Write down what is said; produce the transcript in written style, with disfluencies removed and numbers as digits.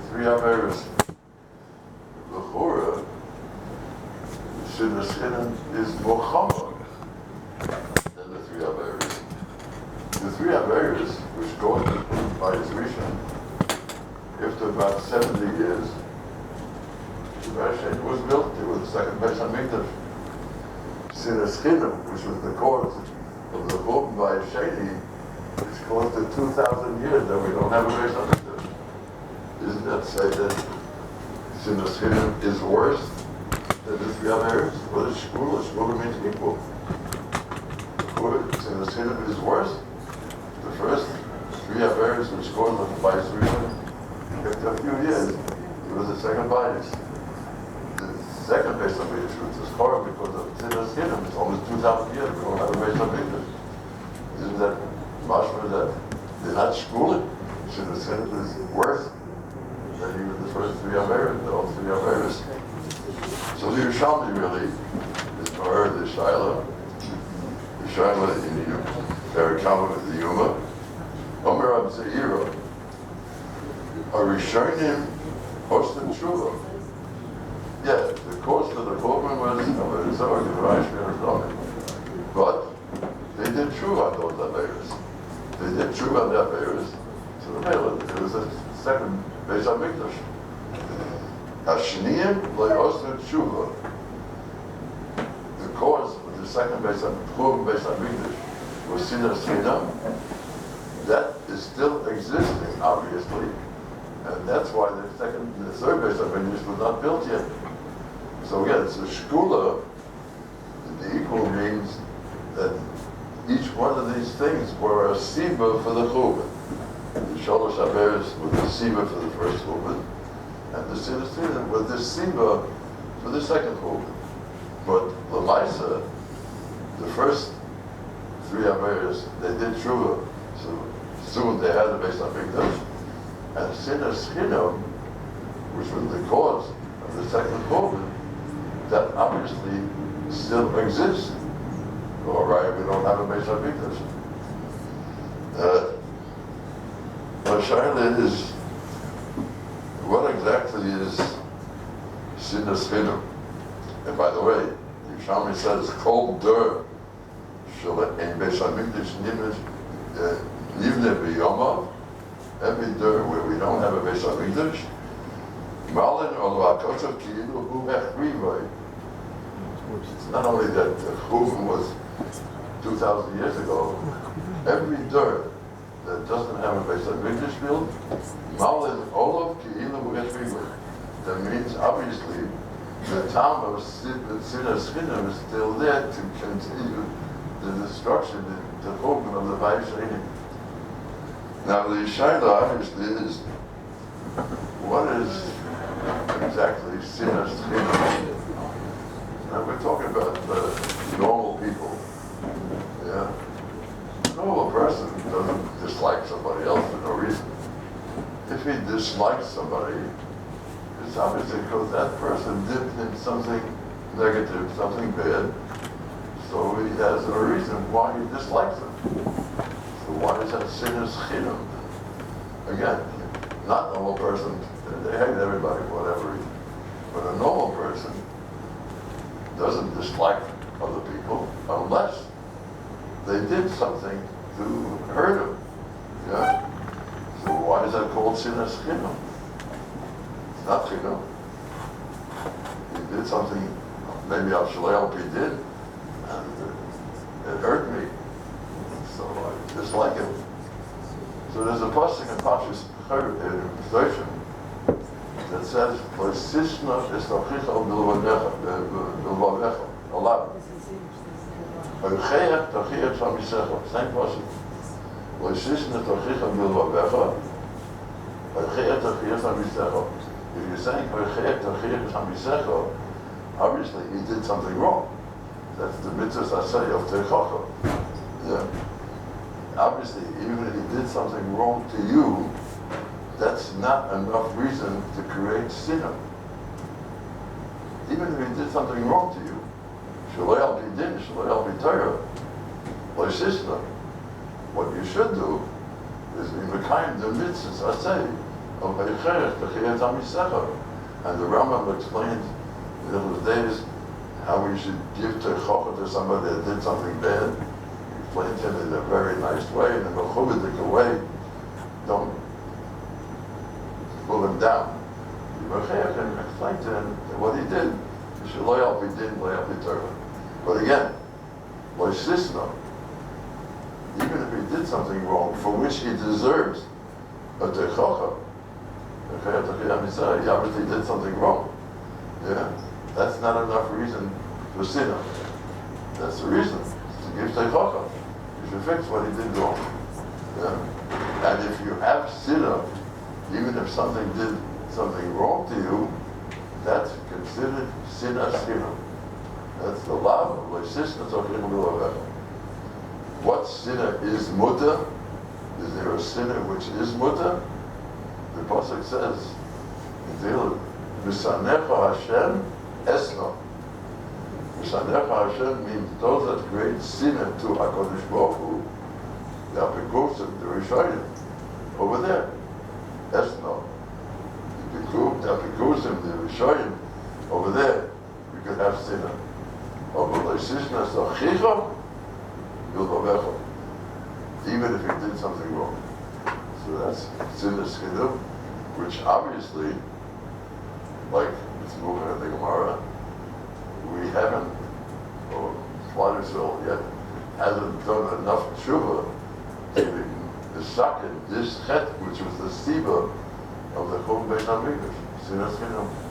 three Averos. The Chora, Sinas Chinam is more common than the three Averos. The three Averos, which go by his Rishon, after about 70 years, the Rishon was built. It was the second Beis HaMikdash. Sinas Chinam, which was the cause of the Chorban by Sheni, it's close to 2,000 years that we don't have a Beis HaMikdash. Isn't that say that Sinas Chinam is worse than the three Averos? What is Shkula? Shkula means equal. Sinas Chinam is worse. The first three Averos which caused the Beis Rishon, after a few years, it was the second Beis. The second Beis HaMikdash, which is horrible because of Sinas Chinam, it's almost 2,000 years we don't have a Beis HaMikdash. Isn't that mashma that they're not schooling? Sinas Chinam is worse than even the first three Averos, all three Averos. So the Yerushalmi really is more the Shaila. The Shaila in the very common with the Yuma. Omer Ab Zeira. Arishonim Ostim Tshuva. Yeah, the cause of the Chorban was but they did Tshuva on those Averos. They did Tshuva on the Averos. So the Mela, it was the second Beis HaMikdash. Hashniyim Le'ostim Tshuva. The cause of the second Beis HaMikdash was Sinas Chinam. That is still existing, obviously. And that's why the third Beis HaMikdash was not built yet. So again, it's a shkula. The equal means that each one of these things were a siba for the churban. The Shalosh Averos was the siba for the first churban, and the Sinas Chinam was the siba for the second churban. But Lamaisa, the first three Averos, they did tshuva. So soon they had the Beis HaMikdash. And Sinas Chinam, which was the cause of the second churban, that obviously still exists. All right, we don't have a Beis HaMikdash. My shaila is, what exactly is Sinas Chinam? And by the way, Yerushalmi says, Kol dur shel ein Beis HaMikdash nivne b'yomav. Every dur where we don't have a Beis HaMikdash, malin olu hakoshav ki'ilu hu hechrivay. It's not only that the Churban was 2,000 years ago, every dur that doesn't have a Beis HaMikdash built, malin olu ki'ilu hu hechrivay. That means, obviously, the time of Sinas Chinam is still there to continue the destruction, the Churban of the Beis HaMikdash. Now the shaila obviously is, what is exactly Sinas Chinam? Now we're talking about normal people. Yeah, a normal person doesn't dislike somebody else for no reason. If he dislikes somebody, it's obviously because that person did him something negative, something bad. So he has a reason why he dislikes him. So why is that Sinas Chinam? Again, not a normal person, they hate everybody for whatever reason. But a normal person doesn't dislike other people unless they did something to hurt him. Yeah? So why is that called Sinas Chinam? It's not Chinam. He did something, maybe Al Shalei he did, and it hurt me. So I dislike him. So there's a pasuk in Parshas Chorban that says, "V'sishna estochicha bilvavecha." Allah. V'cheach tochiach shamisecha. Same pasuk. V'sishna tochicha bilvavecha. V'cheach tochiach shamisecha. If you're saying v'cheach tochiach shamisecha, obviously he did something wrong. That's the mitzvah asay of teichacha. Yeah. Obviously, even if he did something wrong to you, that's not enough reason to create sinner. Even if he did something wrong to you, shalei al pi din, shalei al pi Torah, what you should do is be mekayim the mitzvahs asay, of Heicherech, Bechiyat HaMisecha. And the Rambam explained in those days how we should give Teichocha to somebody that did something bad. He explained to him in a very nice way, in a mechubadik way. Don't pull him down. You Bechiyat him, explain to him what he did. You should loy al bidin, loy al b'torah. But again, loy sisna. Even if he did something wrong, for which he deserves a Teichocha, he obviously did something wrong. Yeah? That's not enough reason for sinah. That's the reason, to give Teichocha. You should fix what he did wrong. Yeah? And if you have sinah, even if something did something wrong to you, that's considered sinah sinah. That's the law of Leisisna Tzorchim L'Ovecha. What sinner is mutter? Is there a sinner which is mutter? The Pasuk says, Itil, Misanecha Hashem Esno. Misanecha Hashem means those that create sinner to HaKadosh Baruch Hu, the Apikusim, the Rishayim, over there. Esno. The Apikusim, the Rishayim, over there, you could have sinner. Over Leisishna Sachicha, even if he did something wrong. So that's sinus chidduv, which obviously, like it's moving in the Gemara, we haven't, or Slaughterville yet, hasn't done enough tshuva to be the second, this chet, which was the siba of the Churban Beis HaMikdash. Sinus chidduv.